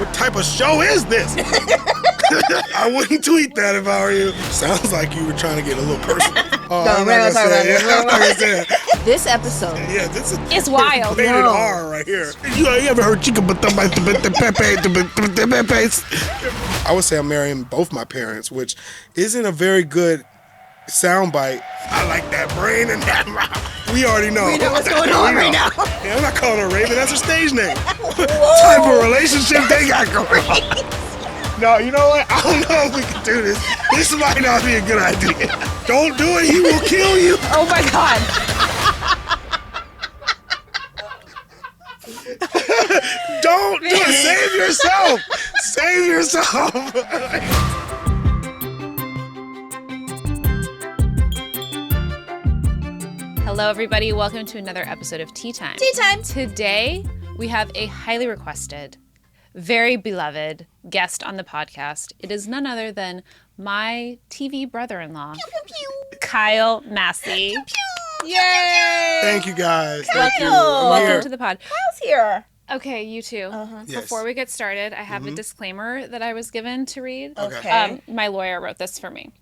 What type of show is this? I wouldn't tweet that if I were you. Sounds like you were trying to get a little personal. Oh, No, we're not gonna say that. This episode. Yeah, this is It's wild. rated R right here. You ever heard chicken? I would say I'm marrying both my parents, which isn't a very good soundbite. I like that brain and that mouth. We already know. We know what's going on right now. Yeah, I'm not calling her Raven. That's her stage name. What type of relationship they got going on? No, you know what? I don't know if we can do this. This might not be a good idea. Don't do it. He will kill you. Oh my God. Don't do it. Save yourself. Save yourself. Hello, everybody. Welcome to another episode of Tea Time. Tea Time. Today, we have a highly requested, very beloved guest on the podcast. It is none other than my TV brother-in-law, Kyle Massey. Yay! Thank you, guys. Thank you. Welcome to the pod. Kyle's here. Okay, you two. Yes. Before we get started, I have a disclaimer that I was given to read. Okay. My lawyer wrote this for me.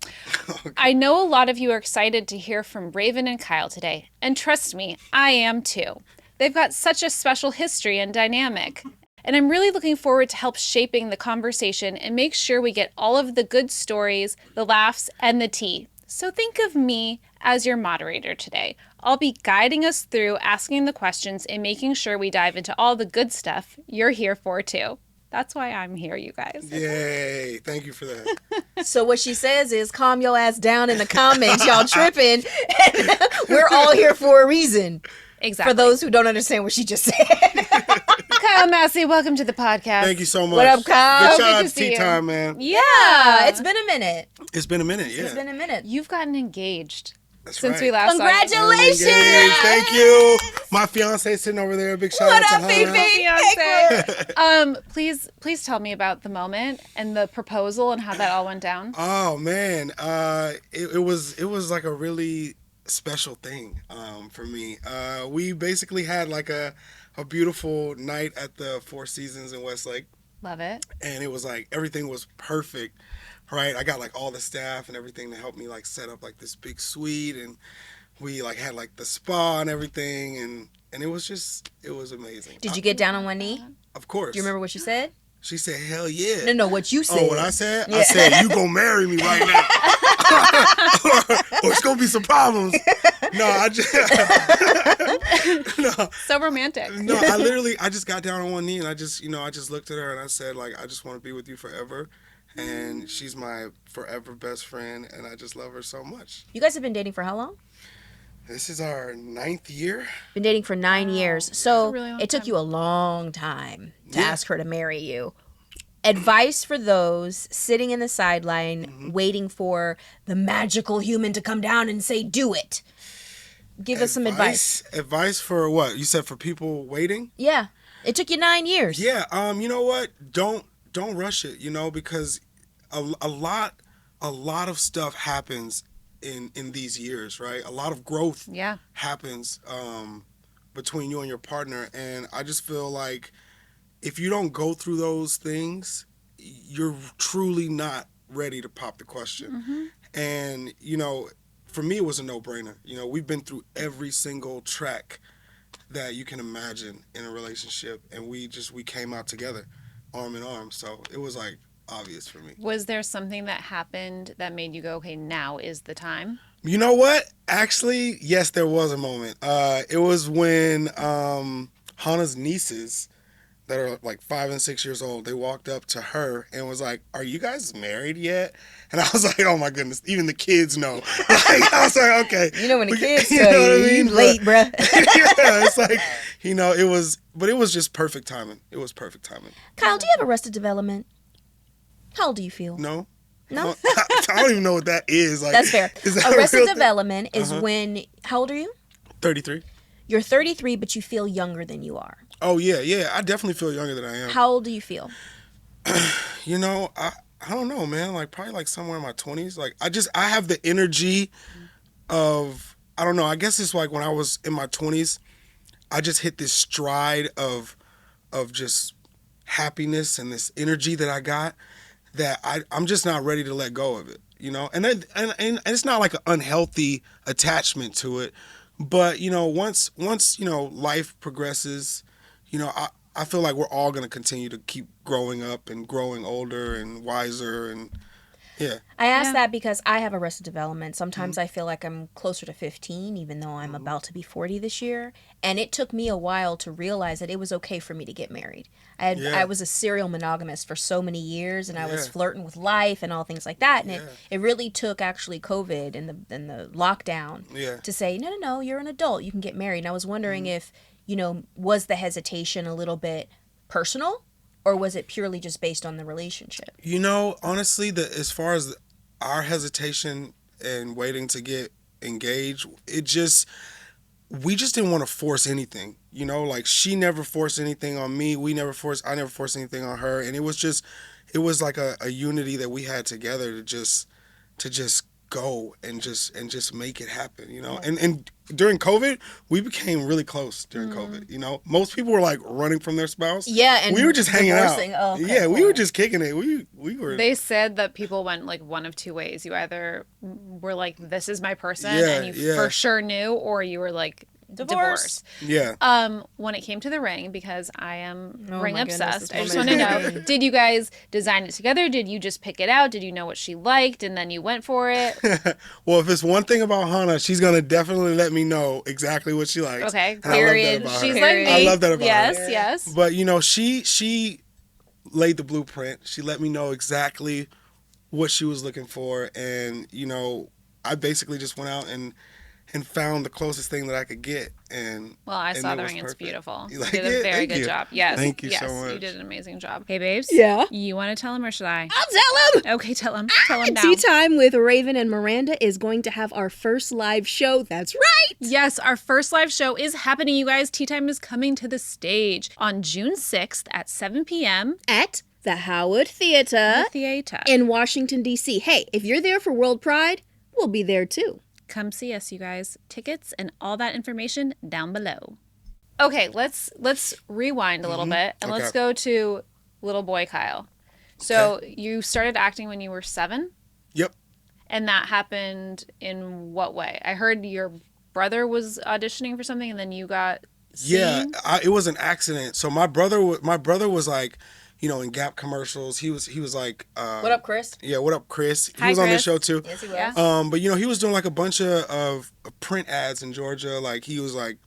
I know a lot of you are excited to hear from Raven and Kyle today, and trust me, I am too. They've got such a special history and dynamic, and I'm really looking forward to help shaping the conversation and make sure we get all of the good stories, the laughs, and the tea. So think of me as your moderator today. I'll be guiding us through asking the questions and making sure we dive into all the good stuff you're here for too. That's why I'm here, you guys. Yay. Thank you for that. So what she says is, calm your ass down in the comments. Y'all tripping. We're all here for a reason. Exactly. For those who don't understand what she just said. Kyle Massey, welcome to the podcast. Thank you so much. What up, Kyle? Good shout out to to see Tea you. Time, man. Yeah. It's been a minute. It's been a minute, yeah. It's been a minute. You've gotten engaged That's since right. we last saw you. Congratulations! Engaged. Thank you. My fiance sitting over there. Big shout What out up, to her. Fifi? Fiance. Please tell me about the moment and the proposal and how that all went down. Oh man, it was like a really special thing for me. We basically had like a beautiful night at the Four Seasons in Westlake, Love it. and it was like everything was perfect. Right, I got like all the staff and everything to help me like set up like this big suite, and we like had like the spa and everything, and it was amazing. Did you get down on one knee? Of course. Do you remember what you said? She said, "Hell yeah." No, what you said. Oh, what I said? Yeah. I said, "You gonna marry me right now, or it's gonna be some problems." No, I just no. So romantic. No, I just got down on one knee and I just looked at her and I said, like, I just want to be with you forever. And she's my forever best friend, and I just love her so much. You guys have been dating for how long? This is our 9th year. Been dating for 9 years. So really long it took time. you a long time to Yeah. ask her to marry you. Advice for those sitting in the sideline waiting for the magical human to come down and say, do it. Give us some advice. Advice for what? You said for people waiting? Yeah. It took you 9 years. Yeah. You know what? Don't rush it, because a lot of stuff happens in these years, right? A lot of growth happens between you and your partner, and I just feel like if you don't go through those things, you're truly not ready to pop the question. And for me it was a no-brainer. We've been through every single track that you can imagine in a relationship, and we came out together arm in arm, so it was like obvious for me. Was there something that happened that made you go, okay, now is the time? You know what? Actually, yes, there was a moment. It was when Hannah's nieces, that are like 5 and 6 years old, they walked up to her and was like, "Are you guys married yet?" And I was like, "Oh my goodness!" Even the kids know. Like, I was like, "Okay." When the kids you tell know what I you, mean? you late, bruh. Yeah, it's like, it was just perfect timing. It was perfect timing. Kyle, do you have Arrested Development? How old do you feel? No. No? I don't even know what that is. Like, That's fair. Is that a Arrested real thing? Development is when, how old are you? 33. You're 33, but you feel younger than you are. Oh, yeah. I definitely feel younger than I am. How old do you feel? I don't know, man. Like, probably like somewhere in my 20s. Like, I have the energy of, I don't know. I guess it's like when I was in my 20s, I just hit this stride of just happiness and this energy that I got that I'm just not ready to let go of it, you know? And it's not like an unhealthy attachment to it, but, you know, once you know, life progresses, you know, I feel like we're all going to continue to keep growing up and growing older and wiser and yeah. I ask that because I have Arrested Development. Sometimes I feel like I'm closer to 15, even though I'm about to be 40 this year. And it took me a while to realize that it was okay for me to get married. I was a serial monogamist for so many years, and I was flirting with life and all things like that. And it really took actually COVID and the lockdown to say, no, you're an adult. You can get married. And I was wondering if, you know, was the hesitation a little bit personal? Or was it purely just based on the relationship? You know, honestly, as far as our hesitation and waiting to get engaged, we just didn't want to force anything. You know, like she never forced anything on me. I never forced anything on her. And it was like a unity that we had together to just go and just make it happen, you know. And during COVID, we became really close during COVID, you know. Most people were like running from their spouse. Yeah, and we were just hanging out. Oh, okay, we were just kicking it. We were. They said that people went like one of two ways. You either were like, this is my person, and you for sure knew, or you were like, divorce. Yeah. When it came to the ring, because I am ring obsessed, I just want to know, did you guys design it together? Did you just pick it out? Did you know what she liked and then you went for it? Well, if it's one thing about Hannah, she's gonna definitely let me know exactly what she likes. Okay, period. She's like me. I love that about her. Yes. But you know, she laid the blueprint. She let me know exactly what she was looking for, and you know, I basically just went out and found the closest thing that I could get. And I saw the ring. It's beautiful. You did a very good job. Yes. Thank you so much. You did an amazing job. Hey, babes. Yeah? You want to tell him or should I? I'll tell him! Okay, tell him. Tell him now. Tea Time with Raven and Miranda is going to have our first live show. That's right! Yes, our first live show is happening, you guys. Tea Time is coming to the stage on June 6th at 7 p.m. at the Howard Theater in Washington, D.C. Hey, if you're there for World Pride, we'll be there too. Come see us, you guys. Tickets and all that information down below. Okay, let's rewind a little bit and let's go to little boy Kyle. So you started acting when you were 7? Yep. And that happened in what way? I heard your brother was auditioning for something and then you got seen? Yeah, it was an accident. So my brother was like, you know, in Gap commercials. He was like, what up, Chris? Yeah, what up, Chris? Hi, he was Chris. on this show too. Yes, he was. But you know, he was doing like a bunch of print ads in Georgia. Like he was like,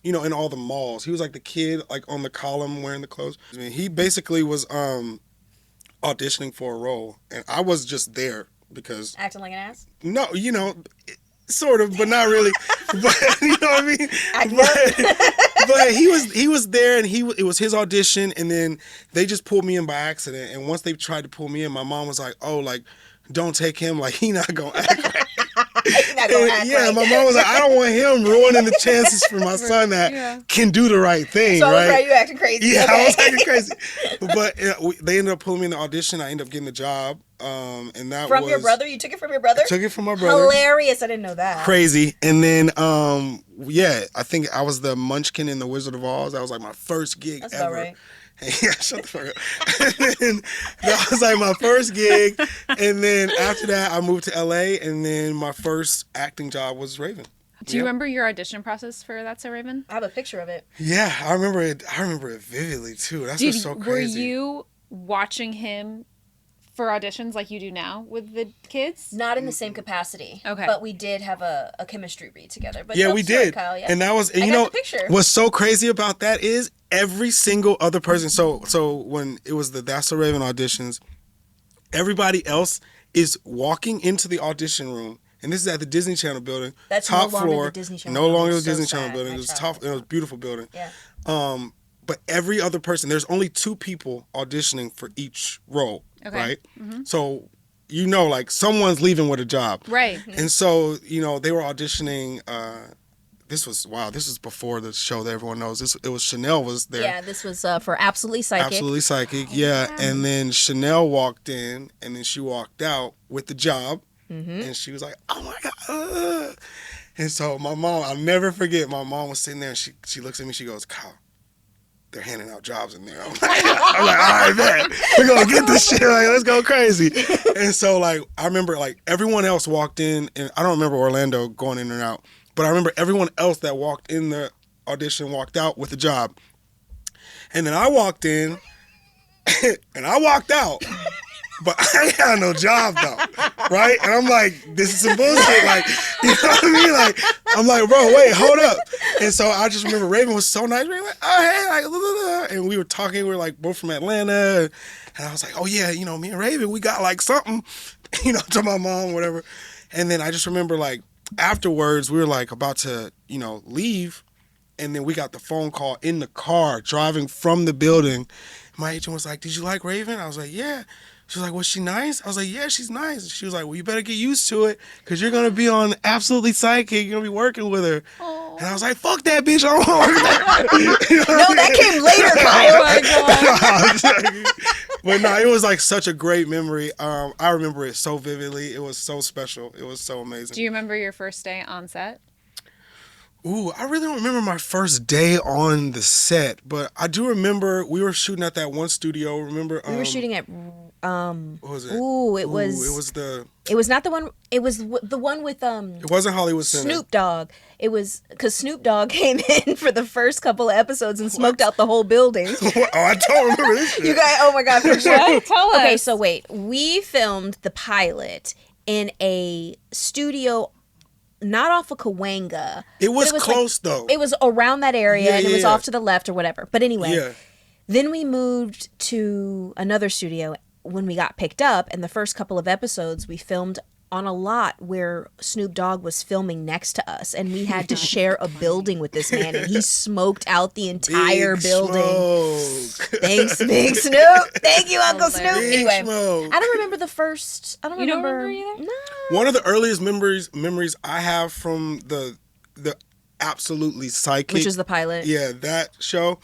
you know, in all the malls. He was like the kid like on the column wearing the clothes. I mean, he basically was auditioning for a role, and I was just there because acting like an ass. No, you know. Sort of, but not really. But you know what I mean. But he was there, and it was his audition, and then they just pulled me in by accident. And once they tried to pull me in, my mom was like, "Oh, like, don't take him. Like, he not gonna act right." My mom was like, "I don't want him ruining the chances for my son that can do the right thing." So right? You acting crazy. Yeah, okay. I was acting crazy. But they ended up pulling me in the audition. I ended up getting the job. And that from was... your brother? You took it from your brother? I took it from my brother. Hilarious. I didn't know that. Crazy. And then, I think I was the Munchkin in The Wizard of Oz. That was like my first gig That's ever. About right. Yeah, shut the fuck up. And then that was like my first gig. And then after that, I moved to LA. And then my first acting job was Raven. Do you remember your audition process for That's So Raven? I have a picture of it. Yeah, I remember it. I remember it vividly too. That's what's so crazy. Were you watching him for auditions like you do now with the kids? Not in the same capacity. Okay. But we did have a chemistry read together. But yeah, we did. Kyle, yeah. And that was, and you know, what's so crazy about that is every single other person. So when it was the That's So Raven auditions, everybody else is walking into the audition room. And this is at the Disney Channel building. That's top no longer floor. The Disney Channel no building. longer the So Disney sad. Channel building. It was top. It was a beautiful building. Yeah. But every other person, there's only 2 people auditioning for each role, right? Mm-hmm. So, you know, like someone's leaving with a job. Right. And so, you know, they were auditioning. This was before the show that everyone knows. It was Chanel was there. Yeah, this was for Absolutely Psychic. Absolutely Psychic, yeah. And then Chanel walked in, and then she walked out with the job. Mm-hmm. And she was like, "Oh my God." And so my mom, I'll never forget, my mom was sitting there and she looks at me, she goes, "Kyle, they're handing out jobs in there. I'm like, all right, man, we're gonna get this shit. Like, let's go crazy. And so, like, I remember, like, everyone else walked in, and I don't remember Orlando going in and out, but I remember everyone else that walked in the audition walked out with a job. And then I walked in, and I walked out. But I ain't had no job though, right? And I'm like, this is some bullshit. Like, you know what I mean? Like, I'm like, bro, wait, hold up. And so I just remember Raven was so nice. Raven like, oh hey, like, blah, blah, blah. And we were talking. We were like both from Atlanta, and I was like, oh yeah, you know, me and Raven, we got like something, you know, to my mom, whatever. And then I just remember like afterwards, we were like about to, you know, leave, and then we got the phone call in the car driving from the building. My agent was like, did you like Raven? I was like, yeah. She was like, was she nice? I was like, yeah, she's nice. She was like, well, you better get used to it because you're going to be on Absolutely Psychic. You're going to be working with her. Aww. And I was like, fuck that bitch. I don't want to work with her. You know no, that came later, Kyle. Oh, my God. But no, it was like such a great memory. I remember it so vividly. It was so special. It was so amazing. Do you remember your first day on set? Ooh, I really don't remember my first day on the set, but I do remember we were shooting at that one studio. Remember? We were shooting at what was it? It was not the one. It was the one with It wasn't Hollywood Center. Snoop Dogg. It was because Snoop Dogg came in for the first couple of episodes and smoked out the whole building. Oh, I don't remember this shit. You guys, oh my God, for sure. Tell us. Okay, so wait, we filmed the pilot in a studio. Not off of Cahuenga. It was close, like, though. It was around that area, and it was off to the left or whatever. But anyway, then we moved to another studio when we got picked up, and the first couple of episodes we filmed on a lot where Snoop Dogg was filming next to us, and we had to share a building with this man, and he smoked out the entire building. Thanks, Big Snoop. Thank you, Uncle Snoop. Anyway, I don't remember the first. I don't remember. Don't remember either? No. One of the earliest memories I have from the Absolutely Psychic, which is the pilot. Yeah, that show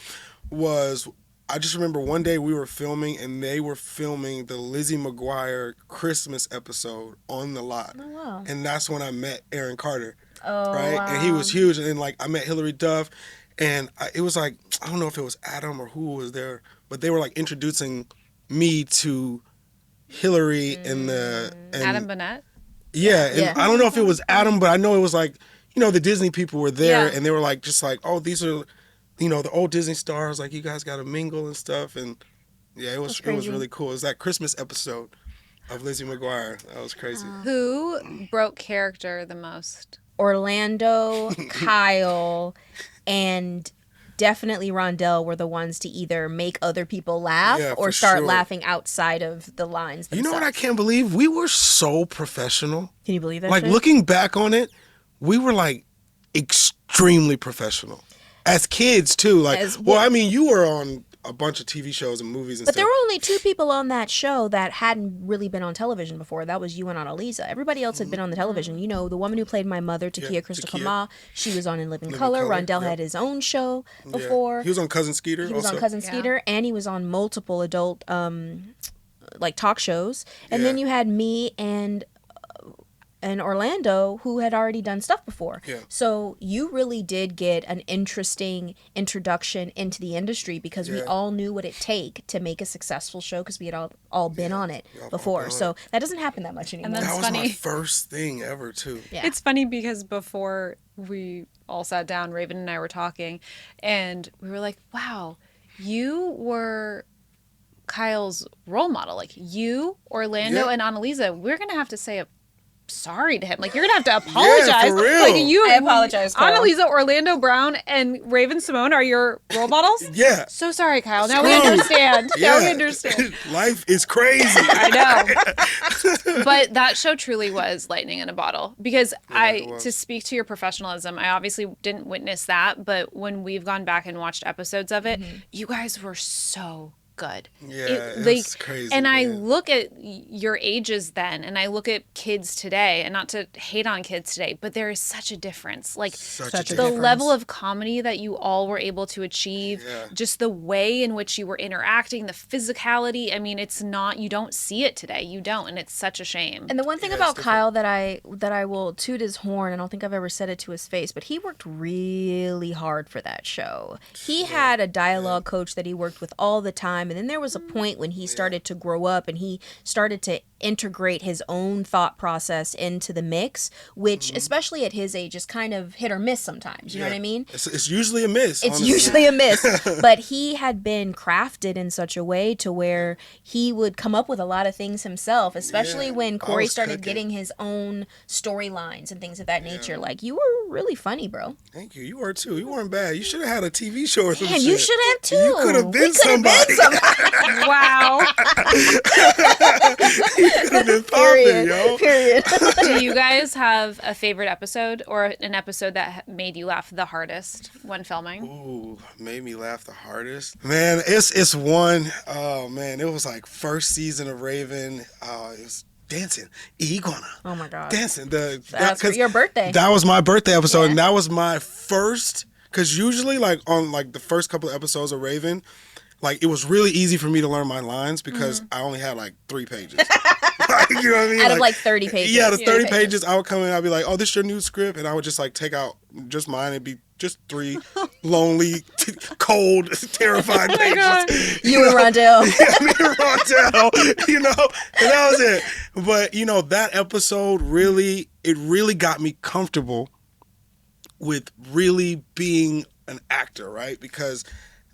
was. I just remember one day we were filming and they were filming the Lizzie McGuire Christmas episode on the lot. Oh, wow. And that's when I met Aaron Carter. Oh, right? wow. And he was huge. And then, like, I met Hilary Duff. And it was like, I don't know if it was Adam or who was there, but they were like introducing me to Hilary and Adam Burnett? Yeah. And I don't know if it was Adam, but I know it was like, you know, the Disney people were there and they were like, just like, oh, these are, you know, the old Disney stars, like, you guys got to mingle and stuff. And yeah, it was really cool. It was that Christmas episode of Lizzie McGuire. That was crazy. Who broke character the most? Orlando, Kyle, and definitely Rondell were the ones to either make other people laugh or start laughing outside of the lines themselves. You know what I can't believe? We were so professional. Can you believe that? Like, looking back on it, we were like extremely professional. As kids, too. Like, well, I mean, you were on a bunch of TV shows and movies and stuff. But there were only two people on that show that hadn't really been on television before. That was you and Annalisa. Everybody else had been on the television. You know, the woman who played my mother, Takia Crystal Kama, she was on In Living Color. Rondell had his own show before. He was on Cousin Skeeter. He was on Cousin Skeeter, and he was on multiple adult, like, talk shows. And then you had me and Orlando, who had already done stuff before. Yeah. So you really did get an interesting introduction into the industry because we all knew what it take to make a successful show because we had all been on it before. So that doesn't happen that much anymore. And that was funny. My first thing ever, too. Yeah. It's funny because before we all sat down, Raven and I were talking, and we were like, wow, you were Kyle's role model. Like, you, Orlando, and Annalisa, we're going to have to say a sorry to him. Like, you're gonna have to apologize. Yeah, for real. Like, I apologize, Kyle. Annalisa, Orlando Brown, and Raven-Symoné are your role models? Yeah. So sorry, Kyle. Now we understand. Now we understand. Life is crazy. I know. But that show truly was lightning in a bottle. Because to speak to your professionalism, I obviously didn't witness that, but when we've gone back and watched episodes of it, you guys were so good. Yeah, it's crazy. And I look at your ages then, and I look at kids today, and not to hate on kids today, but there is such a difference. Like the level of comedy that you all were able to achieve, just the way in which you were interacting, the physicality. I mean, it's not, you don't see it today. You don't, and it's such a shame. And the one thing about Kyle that I will toot his horn, I don't think I've ever said it to his face, but he worked really hard for that show. He had a dialogue coach that he worked with all the time, and then there was a point when he started to grow up and he started to integrate his own thought process into the mix, which especially at his age is kind of hit or miss sometimes. You know what I mean? It's usually a miss. It's usually a miss. But he had been crafted in such a way to where he would come up with a lot of things himself, especially when Cory started getting his own storylines and things of that nature. Like, you were really funny, bro. Thank you. You were too. You weren't bad. You should have had a TV show or some shit. You should have too. You could have been somebody. Wow. You could have been popping, yo. Period. Do you guys have a favorite episode or an episode that made you laugh the hardest when filming? Ooh, made me laugh the hardest. Man, it's one. Oh man, it was like first season of Raven. It was dancing. Iguana. Oh my god. Dancing. That's for your birthday. That was my birthday episode, and that was my first. Because usually, like on like the first couple of episodes of Raven, like it was really easy for me to learn my lines because I only had like 3 pages. Like, you know what I mean? Out of like 30 pages. Yeah, out of 30 pages, I would come in and I'd be like, oh, this is your new script. And I would just like take out just mine. It'd be just 3 lonely, cold, terrified pages. You and Rondell. Yeah, me and Rondell, you know, and that was it. But, you know, that episode really got me comfortable with really being an actor, right? Because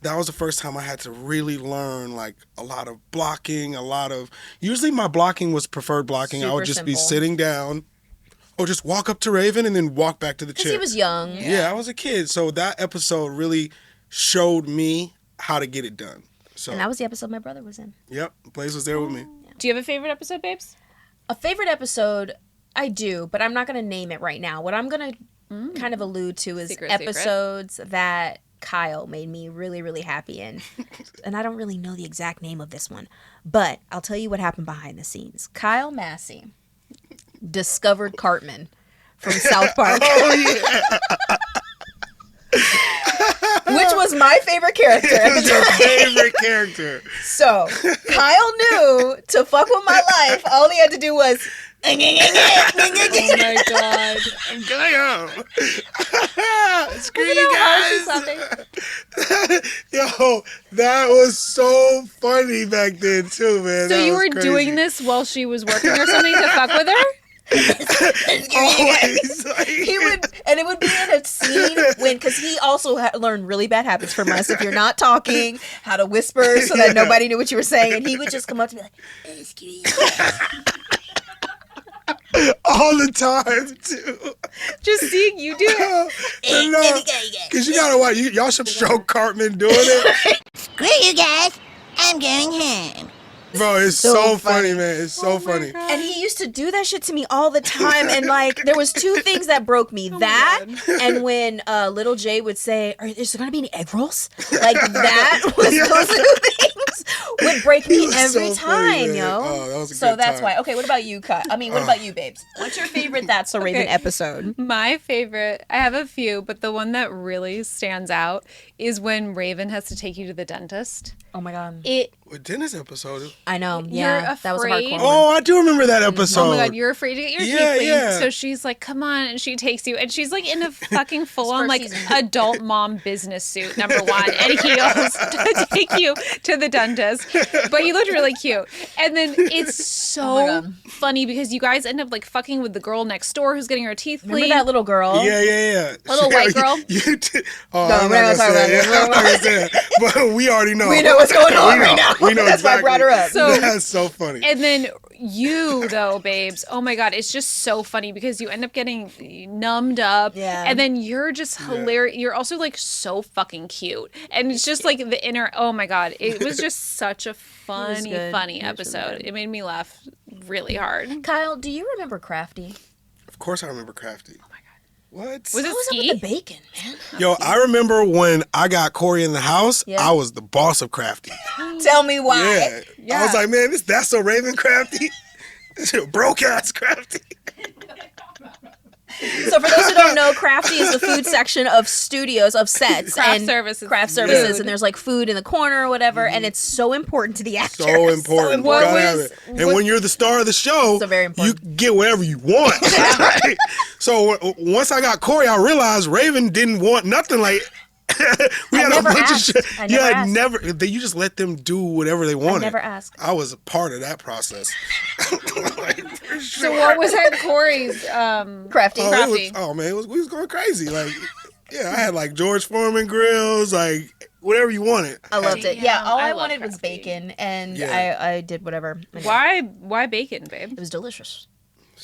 that was the first time I had to really learn like a lot of blocking, usually my blocking was preferred blocking. Super I would just simple. be sitting down or just walk up to Raven and then walk back to the chair. Because he was young. Yeah, I was a kid. So that episode really showed me how to get it done. So, And that was the episode my brother was in. Yep, Blaze was there with me. Do you have a favorite episode, babes? A favorite episode, I do, but I'm not going to name it right now. What I'm going to kind of allude to is episodes that Kyle made me really, really happy in. And I don't really know the exact name of this one, but I'll tell you what happened behind the scenes. Kyle Massey discovered Cartman from South Park. Oh, yeah. Which was my favorort character. It was your favorite character. So, Kyle knew to fuck with my life, all he had to do was... Oh my god. I'm going home. Screw you guys. Yo, that was so funny back then too, man. So that you was were crazy. doing this while she was working or something to fuck with her? Always, like, it would be in a scene when, because he also learned really bad habits from us. If you're not talking, how to whisper so that nobody knew what you were saying, and he would just come up to me like, "Excuse me." all the time too. Just seeing you do it. Because you gotta watch. Y'all should show Cartman doing it. Screw you guys. I'm going home. Bro, it's so funny, man. It's so funny. And he used to do that shit to me all the time. And like, there was 2 things that broke me. That, and when Little Jay would say, is there going to be any egg rolls? Like, that was those 2 things would break me every so time, funny, yo. Oh, that was a so good that's time. why. Okay, what about you, Kat? I mean, what about you, babes? What's your favorite That's So Raven episode? My favorite, I have a few, but the one that really stands out is when Raven has to take you to the dentist. Oh my god. With Dennis episode. I know. You're Yeah, that was a afraid. hardcore one. Oh, I do remember that episode. Oh my god, you're afraid to get your teeth cleaned. Yeah. So she's like, come on, and she takes you, and she's like in a fucking full-on like season. adult mom business suit, number 1, and heels to take you to the dentist. But he looked really cute. And then it's so funny because you guys end up like fucking with the girl next door who's getting her teeth cleaned. Remember that little girl? Yeah. Little white girl? You did. Oh, No, I'm we're not not gonna talking say it. about I'm not gonna say it. But we already know. We know what's going on right now. We know That's why I exactly. brought her up. So- That's so funny. And then you, though, babes, oh my God, it's just so funny because you end up getting numbed up. Yeah. And then you're just hilarious. You're also like so fucking cute. And it's just like the inner, oh my God, it was just such a funny good. funny It was really episode. good. It made me laugh really hard. Kyle, do you remember Crafty? Of course, I remember Crafty. What? Was it What was up ski? with the bacon, man? Yo, I remember when I got Cory in the house, I was the boss of Crafty. Tell me why. Yeah. I was like, man, that's so Raven Crafty. Broke ass Crafty. So for those who don't know, Crafty is the food section of studios, of sets. Craft services. And there's like food in the corner or whatever, and it's so important to the actors. So important. You gotta have it. And when you're the star of the show, so very you important. get whatever you want. Right? So once I got Cory, I realized Raven didn't want nothing like... we had a bunch of shit. You just let them do whatever they wanted. I never asked. I was a part of that process. Like, for sure. So what was at Cory's Crafty? We was going crazy. Like, yeah, I had like George Foreman grills, like whatever you wanted. I loved it. Yeah, all I wanted was Crafty. bacon, and I did whatever. Why bacon, babe? It was delicious.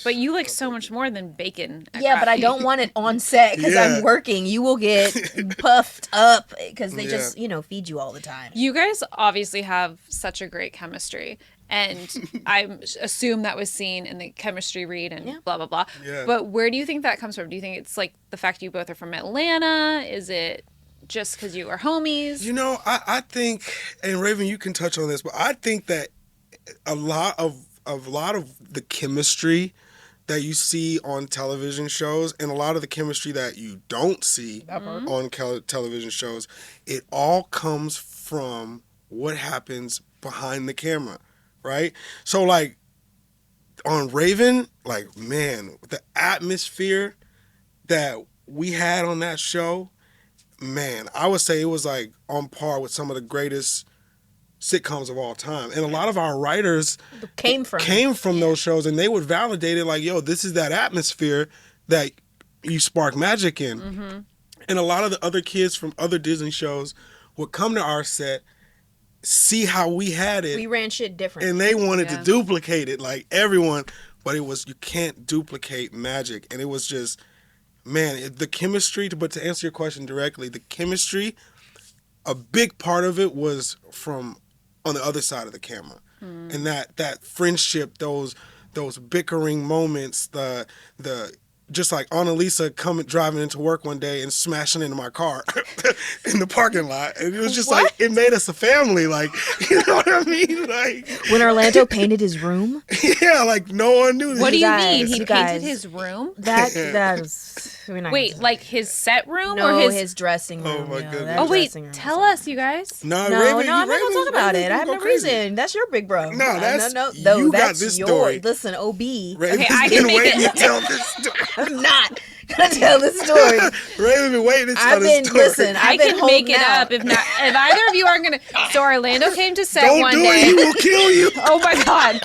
But you like so much more than bacon. Yeah, but I don't want it on set because I'm working. You will get puffed up because they just, feed you all the time. You guys obviously have such a great chemistry. And I assume that was seen in the chemistry read and blah, blah, blah. Yeah. But where do you think that comes from? Do you think it's like the fact you both are from Atlanta? Is it just because you are homies? I think, and Raven, you can touch on this, but I think that a lot of the chemistry that you see on television shows and a lot of the chemistry that you don't see on television shows, it all comes from what happens behind the camera, right? So like on Raven, like, man, the atmosphere that we had on that show, man, I would say it was like on par with some of the greatest sitcoms of all time. And a lot of our writers came from those shows, and they would validate it like, yo, this is that atmosphere that you spark magic in. Mm-hmm. And a lot of the other kids from other Disney shows would come to our set, see how we had it. We ran shit different. And they wanted to duplicate it, like everyone. But it was, you can't duplicate magic. And it was just, man, the chemistry, but to answer your question directly, the chemistry, a big part of it was from on the other side of the camera. And that friendship, those bickering moments, the just like Annalisa driving into work one day and smashing into my car in the parking lot. And it was just like, it made us a family. Like, you know what I mean? Like, when Orlando painted his room? Yeah, like no one knew that. What do you mean? He painted his room? That is... Wait, like his set room or or his dressing room? Oh my goodness. Oh wait, tell us, you guys. No, I'm not gonna talk about it. I have no reason. That's your big bro. No, you got this story. Listen, OB. Okay, I can make it. To tell this story. I'm not gonna tell this story. Raven been waiting to tell this story. Listen, I can make it up if either of you aren't gonna. So Orlando came to set one day. Don't do it. He will kill you. Oh my god.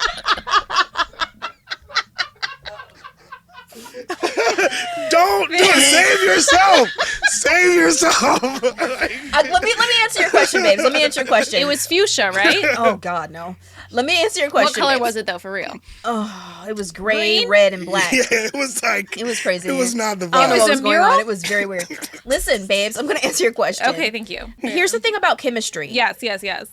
Don't do it. Save yourself. Save yourself. Let me answer your question, babes. Let me answer your question. It was fuchsia, right? Oh God, no. Let me answer your question. What color babes. was it though, for real? Oh, it was gray, red, and black. Yeah, it was like... It was crazy. It was not the vibe. I don't know what was a going mural? on. It was very weird. Listen, babes, I'm going to answer your question. Okay, thank you. Here's the thing about chemistry. Yes.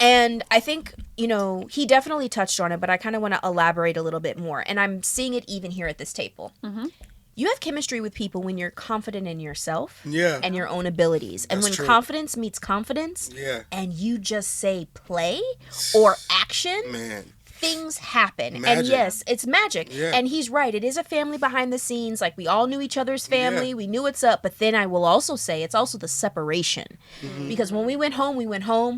And I think, he definitely touched on it, but I kind of want to elaborate a little bit more. And I'm seeing it even here at this table. Mm-hmm. You have chemistry with people when you're confident in yourself and your own abilities. And when confidence meets confidence and you just say play or action, things happen. Magic. And yes, it's magic. Yeah. And he's right. It is a family behind the scenes. Like, we all knew each other's family. Yeah. We knew what's up. But then I will also say it's also the separation. Mm-hmm. Because when we went home,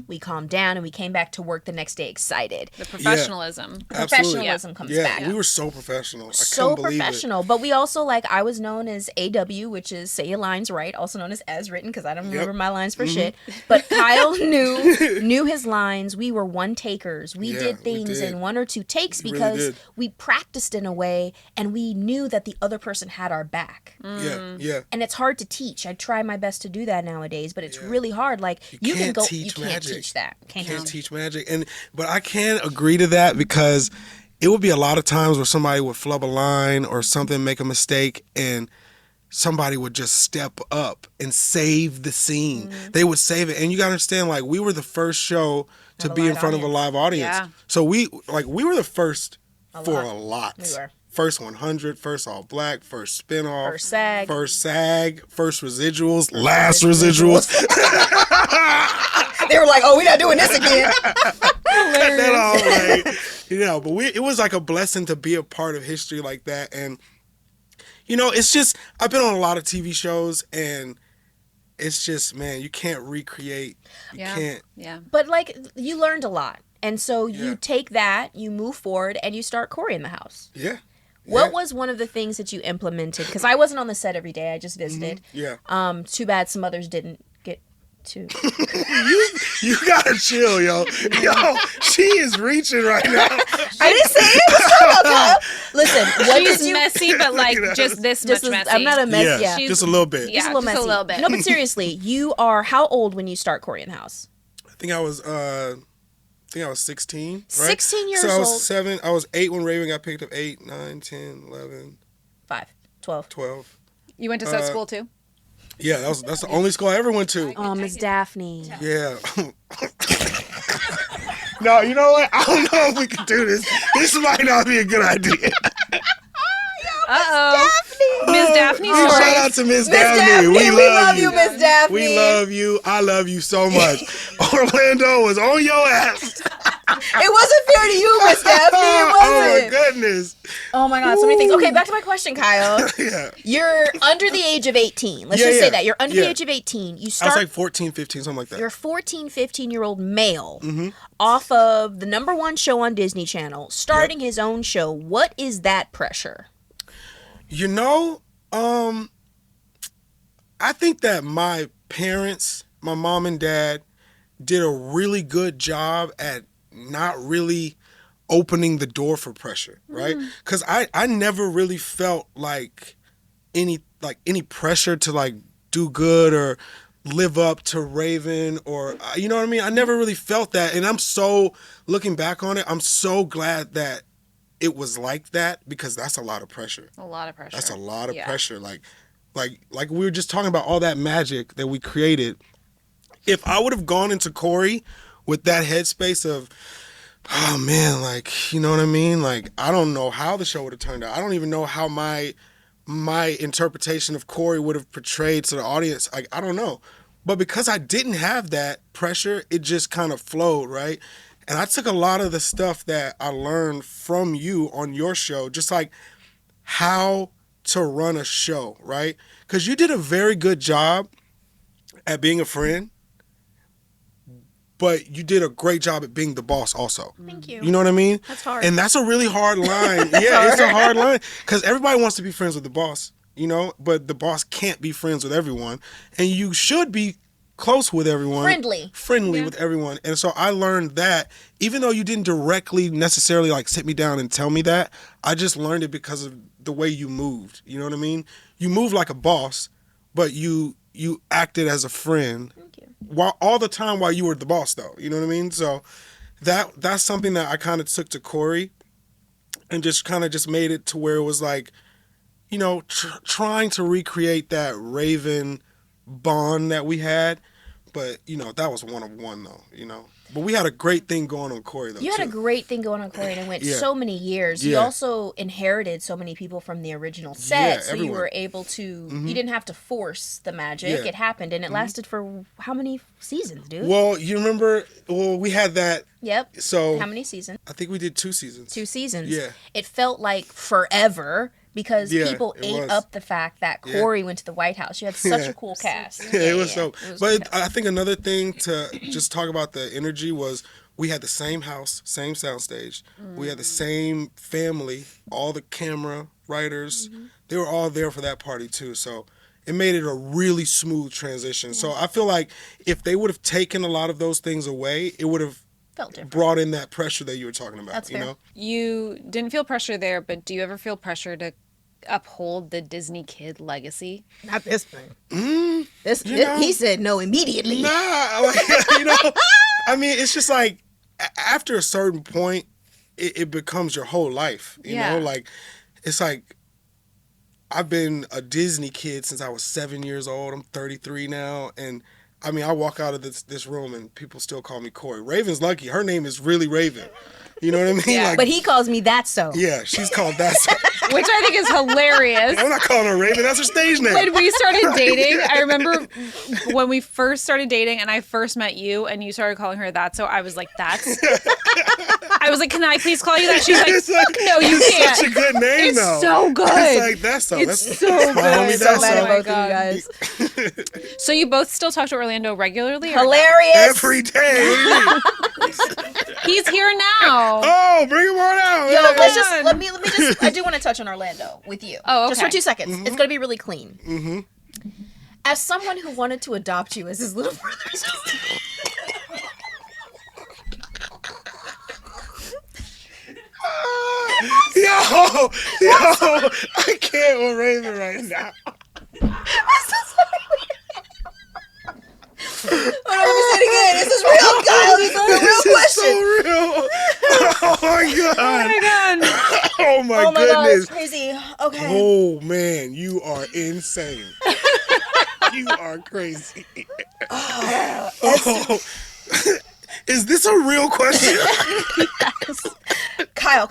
we calmed down, and we came back to work the next day excited. The professionalism. Yeah. Professionalism comes back. Yeah, we were so professional. So professional. But we also, I was known as AW, which is Say Your Lines Right, also known as written, because I don't remember my lines for shit. But Kyle knew his lines. We were one takers. We did things in one or two takes because we practiced in a way, and we knew that the other person had our back. Yeah. And it's hard to teach. I try my best to do that nowadays, but it's really hard. Like, you can't teach that. Can't teach magic. But I can agree to that, because it would be a lot of times where somebody would flub a line or something, make a mistake, and somebody would just step up and save the scene. Mm-hmm. They would save it. And you got to understand, we were the first show to be in front of a live audience. Yeah. So we were the first for a lot. First 100, first all black, first spinoff, first SAG, first residuals, last residuals. They were like, "Oh, we're not doing this again." But it was like a blessing to be a part of history like that. And it's just, I've been on a lot of TV shows, and it's just, man, you can't recreate. You can't. Yeah. But like, you learned a lot, and so you take that, you move forward, and you start Cory in the House. Yeah. What was one of the things that you implemented? Because I wasn't on the set every day. I just visited. Yeah. Too bad some others didn't get to. You gotta chill, yo. Yo, she is reaching right now. I didn't say it. Listen, what she's messy, but like just this much messy. I'm not a mess. Yeah. Just a little bit. Just a little bit. No, but seriously, you are how old when you start Cory in the House? I think I was 16, right? 16 years old. So I was old. 7. I was 8 when Raven got picked up. 8, 9, 10, 11. 5, 12. 12. You went to set school too? Yeah, that's the only school I ever went to. Oh, Miss Daphne. Yeah. No, you know what? I don't know if we can do this. This might not be a good idea. Miss Daphne. Shout out to Miss Daphne. We love you, Miss Daphne. We love you. I love you so much. Orlando was on your ass. It wasn't fair to you, Miss Daphne. It wasn't. Oh my goodness. Oh my God, so many things. Okay, back to my question, Kyle. Yeah. You're under the age of 18. Let's just say that. You're under the age of 18. You start. I was like 14, 15, something like that. You're a 14, 15-year-old male off of the #1 show on Disney Channel, starting his own show. What is that pressure? I think that my parents, my mom and dad, did a really good job at not really opening the door for pressure, right? Because I never really felt like any pressure to like do good or live up to Raven, or you know what I mean? I never really felt that, and looking back on it, I'm so glad that it was like that, because that's a lot of pressure. A lot of pressure. That's a lot of pressure. Like we were just talking about all that magic that we created. If I would have gone into Cory with that headspace of, oh man, like, you know what I mean? Like, I don't know how the show would have turned out. I don't even know how my interpretation of Cory would have portrayed to the audience. Like, I don't know. But because I didn't have that pressure, it just kind of flowed, right? And I took a lot of the stuff that I learned from you on your show, just like how to run a show, right? Because you did a very good job at being a friend, but you did a great job at being the boss also. Thank you. You know what I mean? That's hard. And that's a really hard line. It's a hard line, because everybody wants to be friends with the boss, but the boss can't be friends with everyone. And you should be close with everyone. Friendly with everyone. And so I learned that, even though you didn't directly necessarily like sit me down and tell me that, I just learned it because of the way you moved. You know what I mean? You moved like a boss, but you acted as a friend. Thank you. All the time while you were the boss, though. You know what I mean? So that's something that I kind of took to Cory, and just kind of just made it to where it was like, trying to recreate that Raven bond that we had. But, that was one-on-one, though, But we had a great thing going on Cory, though. You had a great thing going on Cory, and it went so many years. You also inherited so many people from the original set, so you were able to, you didn't have to force the magic. It happened, and it lasted for how many seasons, dude? Well, you remember, we had that. Yep. So how many seasons? I think we did 2 seasons. 2 seasons. Yeah. It felt like forever, because people ate up the fact that Cory went to the White House. You had such a cool cast. It was so. But I think another thing to just talk about the energy was, we had the same house, same soundstage. We had the same family, all the camera writers. They were all there for that party too. So it made it a really smooth transition. So I feel like if they would have taken a lot of those things away, it would have brought in that pressure that you were talking about. That's fair. You didn't feel pressure there, but do you ever feel pressure to uphold the Disney kid legacy? Not this thing. He said no immediately. Nah, I mean, it's just like, after a certain point, it becomes your whole life. You know, like, it's like, I've been a Disney kid since I was 7 years old. I'm 33 now, and I mean, I walk out of this room and people still call me Cory. Raven's lucky. Her name is really Raven. You know what I mean? Yeah. Like, but he calls me that so. Yeah, she's called that so. which I think is hilarious. I'm not calling her Raven. That's her stage name. When we started dating, I remember when we first started dating and I first met you and you started calling her that. So I was like, I was like, can I please call you that? She's like, fuck no, you can't. Such a good name, it's though. So good. It's like, that's so. It's that's so good. Homie, So that's mad so. at both of you guys. So you both still talk to Orlando regularly? Hilarious. Every day. What do you mean? He's here now. Oh, bring him on out. Yo, Yeah. let me just. I do want to touch on Orlando with you. Oh, okay. Just for 2 seconds. It's gonna be really clean. Mm-hmm. As someone who wanted to adopt you as his little brother. Yo, I can't with Raven right now. I'm so sorry. Hold on, let me say it again. This is real, Kyle. This is a real question. So real. Oh my god. Oh my god. Oh my Oh my god, goodness. it's crazy. Okay. Oh man, you are insane. You are crazy. Oh. Is this a real question? Yes. Kyle,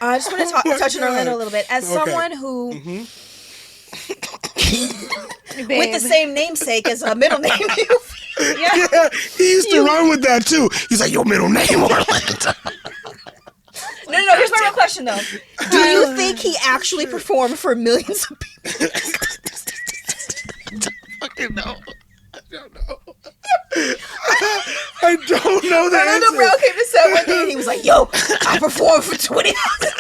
I just want to touch on Orlando a little bit. As someone who, with the same namesake as a middle name, Yeah, he used to run with that too. He's like, your middle name Orlando. No, here's my real question though. Do you think he actually performed for millions of people? Fucking no. I don't know. I don't know the Orlando answer. Brown came to set one day and he was like, yo, I performed for 20,000.